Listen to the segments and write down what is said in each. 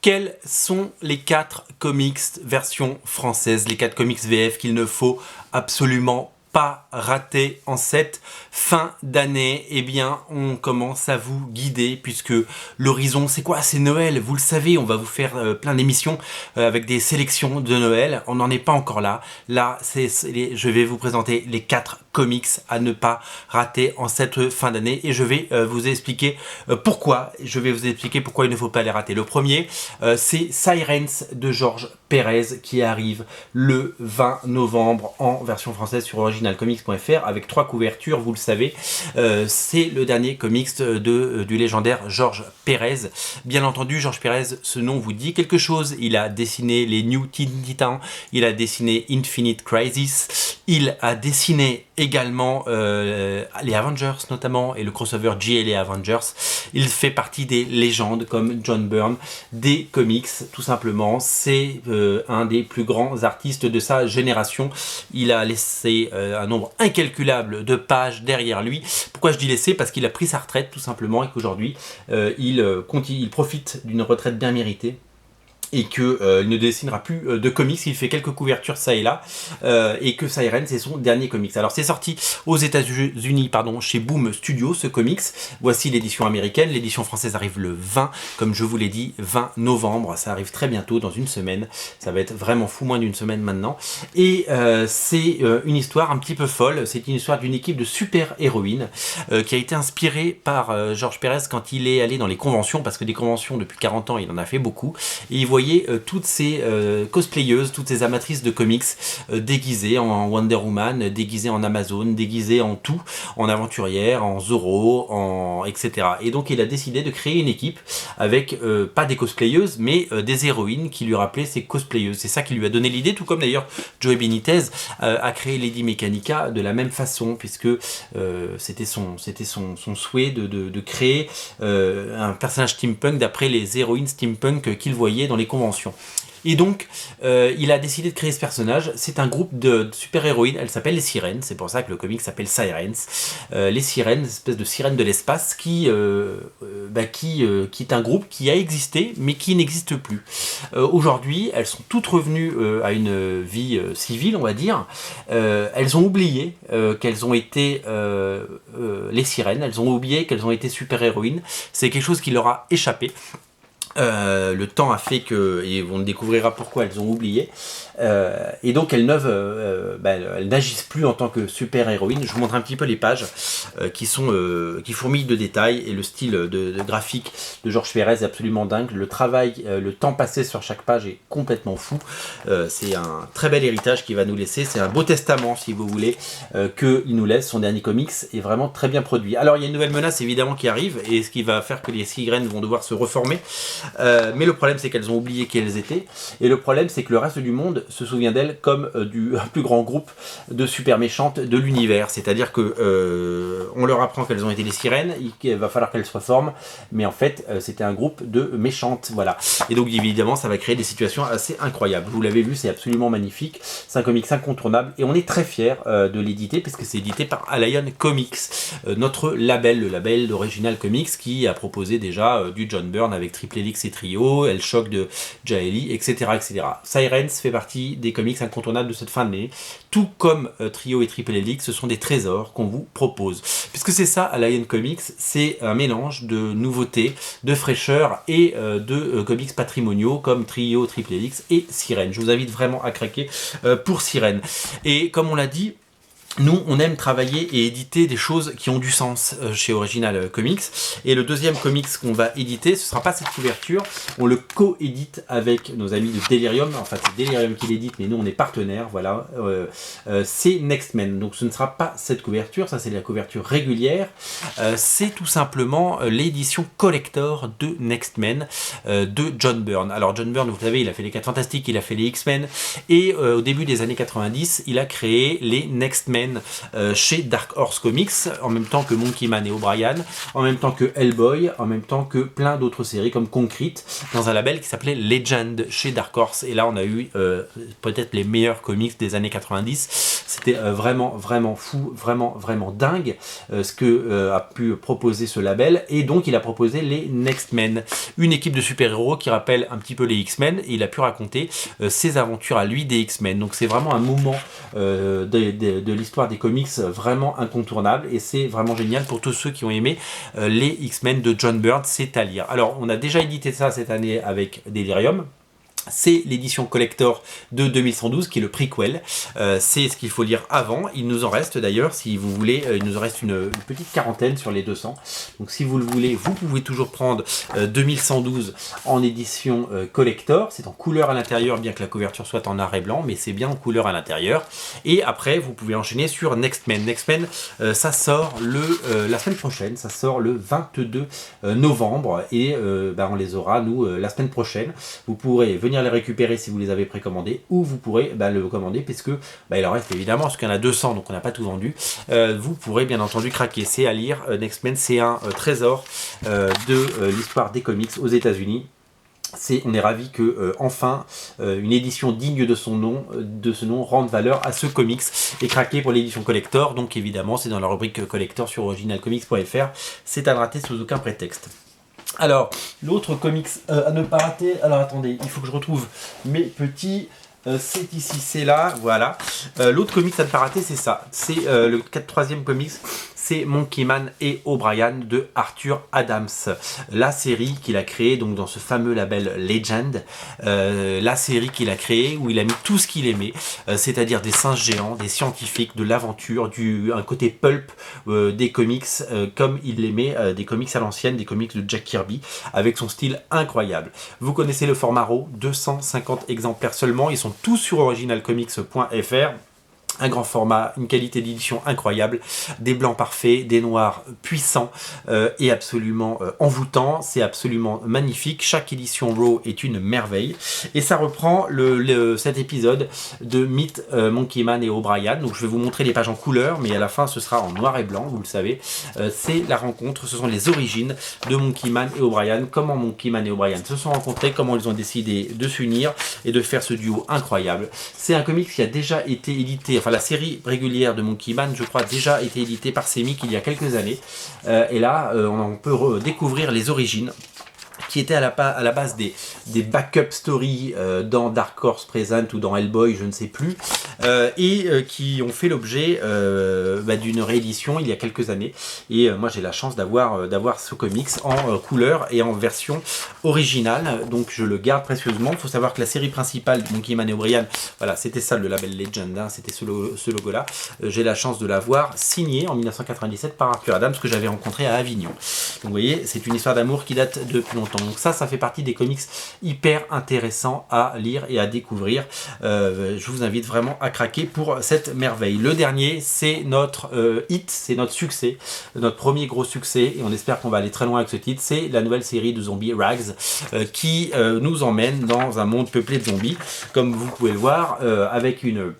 Quels sont les 4 comics version française, les 4 comics VF qu'il ne faut absolument pas rater en cette fin d'année? Eh bien, on commence à vous guider puisque l'horizon, c'est quoi? C'est Noël, vous le savez, on va vous faire plein d'émissions avec des sélections de Noël. On n'en est pas encore là. Là, je vais vous présenter les 4 comics à ne pas rater en cette fin d'année et je vais vous expliquer pourquoi. Je vais vous expliquer pourquoi il ne faut pas les rater. Le premier, c'est Sirens de Georges Pérez qui arrive le 20 novembre en version française sur originalcomics.fr avec 3 couvertures, vous le savez. C'est le dernier comics du légendaire Georges Pérez. Bien entendu, Georges Pérez, ce nom vous dit quelque chose. Il a dessiné les New Teen Titans, il a dessiné Infinite Crisis, il a dessiné également les Avengers notamment et le crossover J et les Avengers. Il fait partie des légendes comme John Byrne des comics, tout simplement. C'est un des plus grands artistes de sa génération. Il a laissé un nombre incalculable de pages derrière lui. Pourquoi je dis laissé? Parce qu'il a pris sa retraite tout simplement et qu'aujourd'hui il profite d'une retraite bien méritée. Et qu'il ne dessinera plus de comics, il fait quelques couvertures ça et là, et que Siren c'est son dernier comics. Alors c'est sorti aux États-Unis, chez Boom Studio ce comics. Voici l'édition américaine, l'édition française arrive le 20, comme je vous l'ai dit, 20 novembre, ça arrive très bientôt, dans une semaine, ça va être vraiment fou, moins d'une semaine maintenant. Et c'est une histoire un petit peu folle, c'est une histoire d'une équipe de super-héroïnes qui a été inspirée par Georges Pérez quand il est allé dans les conventions, parce que des conventions depuis 40 ans il en a fait beaucoup, et il voyez toutes ces cosplayeuses, toutes ces amatrices de comics déguisées en Wonder Woman, déguisées en Amazon, déguisées en tout, en aventurière, en Zorro, etc. Et donc il a décidé de créer une équipe avec pas des cosplayeuses, mais des héroïnes qui lui rappelaient ces cosplayeuses. C'est ça qui lui a donné l'idée, tout comme d'ailleurs Joey Benitez a créé Lady Mechanica de la même façon, puisque c'était son souhait de créer un personnage steampunk d'après les héroïnes steampunk qu'il voyait dans les conventions. Et donc, il a décidé de créer ce personnage. C'est un groupe de super-héroïnes. Elle s'appelle les Sirènes. C'est pour ça que le comic s'appelle Sirens. Les Sirènes, espèce de sirènes de l'espace qui est un groupe qui a existé, mais qui n'existe plus. Aujourd'hui, elles sont toutes revenues à une vie civile, on va dire. Elles ont oublié qu'elles ont été les Sirènes. Elles ont oublié qu'elles ont été super-héroïnes. C'est quelque chose qui leur a échappé. Le temps a fait que, et on découvrira pourquoi elles ont oublié, et donc elles n'agissent plus en tant que super héroïnes. Je vous montre un petit peu les pages qui fourmillent de détails, et le style de graphique de Georges Pérez est absolument dingue. Le travail, le temps passé sur chaque page est complètement fou. C'est un très bel héritage qu'il va nous laisser. C'est un beau testament, si vous voulez, qu'il nous laisse. Son dernier comics est vraiment très bien produit. Alors il y a une nouvelle menace évidemment qui arrive, et ce qui va faire que les Sirènes vont devoir se reformer. Mais le problème c'est qu'elles ont oublié qui elles étaient, et le problème c'est que le reste du monde se souvient d'elles comme du plus grand groupe de super méchantes de l'univers. C'est-à-dire que on leur apprend qu'elles ont été les Sirènes, il va falloir qu'elles se reforment, mais en fait c'était un groupe de méchantes, voilà. Et donc évidemment ça va créer des situations assez incroyables. Vous l'avez vu, c'est absolument magnifique, c'est un comics incontournable et on est très fiers de l'éditer puisque c'est édité par Allion Comics, notre label, le label d'Original Comics qui a proposé déjà du John Byrne avec Triple Helix et Trio, El Choc de Jaeli, etc., etc. Sirens fait partie des comics incontournables de cette fin d'année, tout comme Trio et Triple Helix, ce sont des trésors qu'on vous propose. Puisque c'est ça, Allion Comics, c'est un mélange de nouveautés, de fraîcheur et de comics patrimoniaux comme Trio, Triple Helix et Sirène. Je vous invite vraiment à craquer pour Sirène. Et comme on l'a dit, nous, on aime travailler et éditer des choses qui ont du sens chez Original Comics. Et le deuxième comics qu'on va éditer, ce ne sera pas cette couverture. On le co-édite avec nos amis de Delirium. Enfin, c'est Delirium qui l'édite, mais nous, on est partenaires. Voilà. C'est Next Men. Donc, ce ne sera pas cette couverture. Ça, c'est la couverture régulière. C'est tout simplement l'édition collector de Next Men de John Byrne. Alors, John Byrne, vous savez, il a fait les 4 Fantastiques, il a fait les X-Men. Et au début des années 90, il a créé les Next Men chez Dark Horse Comics, en même temps que Monkey Man et O'Brien, en même temps que Hellboy, en même temps que plein d'autres séries comme Concrete, dans un label qui s'appelait Legend chez Dark Horse. Et là, on a eu peut-être les meilleurs comics des années 90. C'était vraiment fou, vraiment dingue ce que a pu proposer ce label. Et donc il a proposé les Next Men, une équipe de super-héros qui rappelle un petit peu les X-Men, et il a pu raconter ses aventures à lui des X-Men. Donc c'est vraiment un moment de l'histoire des comics vraiment incontournable, et c'est vraiment génial pour tous ceux qui ont aimé les X-Men de John Byrne, c'est à lire. Alors on a déjà édité ça cette année avec Delirium. C'est l'édition collector de 2112 qui est le prequel. C'est ce qu'il faut lire avant. Il nous en reste d'ailleurs, si vous voulez, il nous en reste une petite quarantaine sur les 200. Donc si vous le voulez, vous pouvez toujours prendre 2112 en édition collector. C'est en couleur à l'intérieur, bien que la couverture soit en noir et blanc, mais c'est bien en couleur à l'intérieur. Et après, vous pouvez enchaîner sur Next Men. Next Men, ça sort la semaine prochaine, ça sort le 22 novembre. Et on les aura, nous, la semaine prochaine. Vous pourrez venir les récupérer si vous les avez précommandés, ou vous pourrez le commander, puisque il en reste évidemment, parce qu'il y en a 200, donc on n'a pas tout vendu. Vous pourrez bien entendu craquer. C'est à lire. Next Men, c'est un trésor de l'histoire des comics aux États-Unis. On est ravis que enfin une édition digne de ce nom rende valeur à ce comics, et craqué pour l'édition collector. Donc évidemment, c'est dans la rubrique collector sur originalcomics.fr. C'est à ne rater sous aucun prétexte. Alors, l'autre comics à ne pas rater, alors attendez, il faut que je retrouve mes petits, c'est ici, c'est là, voilà. L'autre comics à ne pas rater, c'est ça, c'est le troisième comics, c'est Monkey Man et O'Brien de Arthur Adams. La série qu'il a créée donc dans ce fameux label Legend, la série qu'il a créée où il a mis tout ce qu'il aimait, c'est-à-dire des singes géants, des scientifiques, de l'aventure, un côté pulp des comics comme il aimait, des comics à l'ancienne, des comics de Jack Kirby, avec son style incroyable. Vous connaissez le format RAW, 250 exemplaires seulement, ils sont tous sur originalcomics.fr. Un grand format, une qualité d'édition incroyable, des blancs parfaits, des noirs puissants et absolument envoûtants. C'est absolument magnifique. Chaque édition RAW est une merveille. Et ça reprend cet épisode de Meet Monkey Man et O'Brien. Donc je vais vous montrer les pages en couleur, mais à la fin ce sera en noir et blanc, vous le savez. C'est la rencontre, ce sont les origines de Monkey Man et O'Brien. Comment Monkey Man et O'Brien se sont rencontrés, comment ils ont décidé de s'unir et de faire ce duo incroyable. C'est un comics qui a déjà été édité, enfin la série régulière de Monkey Man, je crois, a déjà été éditée par Semic il y a quelques années. Et là, on peut découvrir les origines, qui étaient à la base des backup stories dans Dark Horse Present ou dans Hellboy, je ne sais plus, et qui ont fait l'objet d'une réédition il y a quelques années. Et moi j'ai la chance d'avoir ce comics en couleur et en version originale, donc je le garde précieusement. Il faut savoir que la série principale de Monkey Man et O'Brien, voilà, c'était ça le label Legend, hein, c'était ce logo là. J'ai la chance de l'avoir signé en 1997 par Arthur Adams, que j'avais rencontré à Avignon. Donc vous voyez, c'est une histoire d'amour qui date de plus longtemps. Donc ça fait partie des comics hyper intéressants à lire et à découvrir. Je vous invite vraiment à craquer pour cette merveille. Le dernier, c'est notre hit, c'est notre succès, notre premier gros succès, et on espère qu'on va aller très loin avec ce titre. C'est la nouvelle série de zombies Rags qui nous emmène dans un monde peuplé de zombies, comme vous pouvez le voir, avec une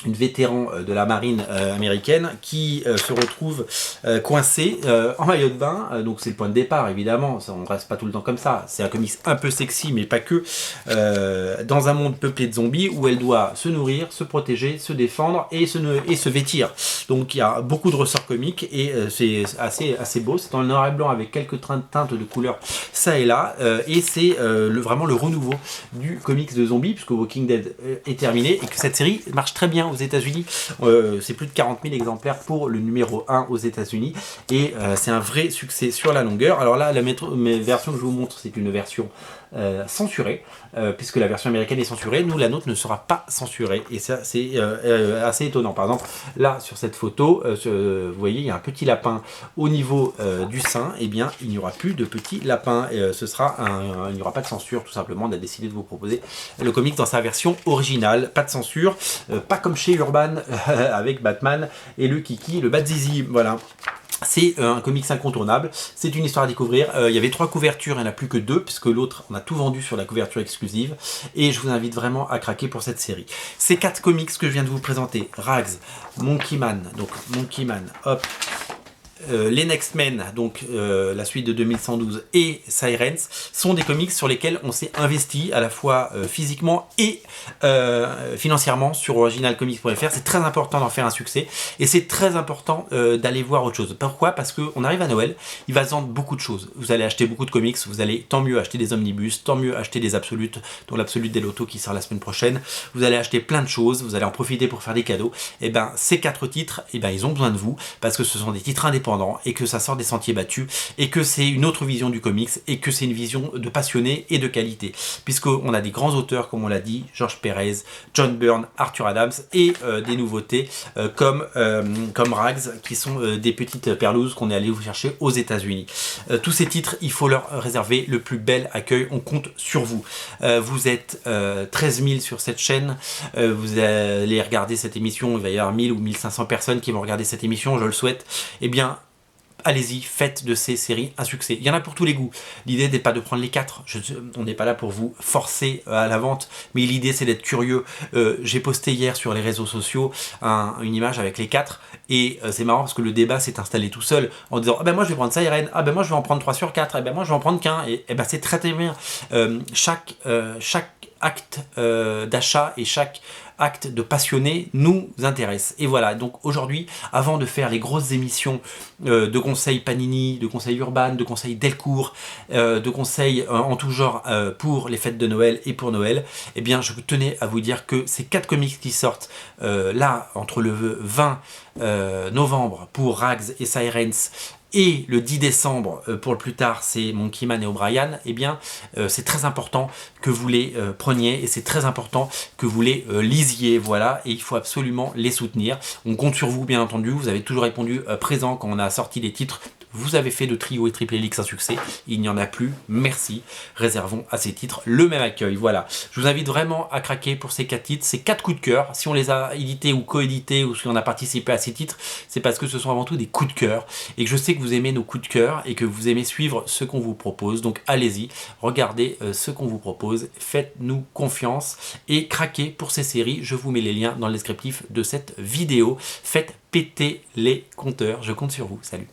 vétéran de la marine américaine qui se retrouve coincé en maillot de bain. Donc c'est le point de départ, évidemment, on ne reste pas tout le temps comme ça. C'est un comics un peu sexy, mais pas que, dans un monde peuplé de zombies où elle doit se nourrir, se protéger, se défendre et se vêtir. Donc il y a beaucoup de ressorts comiques et c'est assez beau. C'est en noir et blanc avec quelques teintes de couleurs ça et là, et c'est vraiment le renouveau du comics de zombies, puisque Walking Dead est terminé et que cette série marche très bien aux États-Unis. C'est plus de 40 000 exemplaires pour le numéro 1 aux États-Unis, et c'est un vrai succès sur la longueur. Alors là, la version que je vous montre, c'est une version censurée, puisque la version américaine est censurée. Nous, la nôtre ne sera pas censurée, et ça c'est assez étonnant. Par exemple, là sur cette photo, vous voyez, il y a un petit lapin au niveau du sein. Et bien, il n'y aura plus de petit lapin, et il n'y aura pas de censure, tout simplement. On a décidé de vous proposer le comic dans sa version originale, pas de censure, pas comme chez Urban avec Batman et le Kiki, le Bat-Zizi, voilà. C'est un comics incontournable, c'est une histoire à découvrir. Il y avait 3 couvertures, il n'y en a plus que 2, puisque l'autre, on a tout vendu sur la couverture exclusive, et je vous invite vraiment à craquer pour cette série. Ces 4 comics que je viens de vous présenter, Rags, Monkey Man, donc Monkey Man, hop, les Next Men, donc la suite de 2112 et Sirens, sont des comics sur lesquels on s'est investi à la fois physiquement et financièrement sur originalcomics.fr. C'est très important d'en faire un succès et c'est très important d'aller voir autre chose. Pourquoi? Parce qu'on arrive à Noël, il va se vendre beaucoup de choses. Vous allez acheter beaucoup de comics, vous allez tant mieux acheter des omnibus, tant mieux acheter des absolutes, dont l'absolute des lotos qui sort la semaine prochaine. Vous allez acheter plein de choses, vous allez en profiter pour faire des cadeaux. Et ben ces 4 titres, et ben ils ont besoin de vous parce que ce sont des titres indépendants et que ça sort des sentiers battus et que c'est une autre vision du comics et que c'est une vision de passionné et de qualité. Puisqu'on a des grands auteurs, comme on l'a dit, George Pérez, John Byrne, Arthur Adams et des nouveautés comme Rags, qui sont des petites perlouses qu'on est allé vous chercher aux États-Unis. Tous ces titres, il faut leur réserver le plus bel accueil. On compte sur vous. Vous êtes 13 000 sur cette chaîne. Vous allez regarder cette émission. Il va y avoir 1000 ou 1500 personnes qui vont regarder cette émission. Je le souhaite. Eh bien, allez-y, faites de ces séries un succès. Il y en a pour tous les goûts. L'idée n'est pas de prendre les 4. On n'est pas là pour vous forcer à la vente, mais l'idée c'est d'être curieux. J'ai posté hier sur les réseaux sociaux une image avec les 4 et c'est marrant parce que le débat s'est installé tout seul en disant ah ben moi je vais prendre Siren, ah ben moi je vais en prendre 3 sur 4, ah ben moi je vais en prendre qu'un, et ben c'est très très bien. Chaque acte d'achat et chaque acte de passionné nous intéresse. Et voilà, donc aujourd'hui, avant de faire les grosses émissions de conseils Panini, de conseils Urban, de conseils Delcourt, de conseils en tout genre pour les fêtes de Noël et pour Noël, eh bien je tenais à vous dire que ces 4 comics qui sortent là, entre le 20 novembre pour Rags et Sirens, et le 10 décembre, pour le plus tard, c'est Monkey Man et O'Brien, eh bien, c'est très important que vous les preniez et c'est très important que vous les lisiez, voilà, et il faut absolument les soutenir. On compte sur vous, bien entendu, vous avez toujours répondu présent quand on a sorti les titres. Vous avez fait de Trio et Triple Helix un succès, il n'y en a plus, merci. Réservons à ces titres le même accueil, voilà. Je vous invite vraiment à craquer pour ces 4 titres, ces 4 coups de cœur. Si on les a édités ou coédités ou si on a participé à ces titres, c'est parce que ce sont avant tout des coups de cœur et que je sais que vous aimez nos coups de cœur et que vous aimez suivre ce qu'on vous propose. Donc allez-y, regardez ce qu'on vous propose, faites-nous confiance et craquez pour ces séries. Je vous mets les liens dans le descriptif de cette vidéo. Faites péter les compteurs, je compte sur vous. Salut.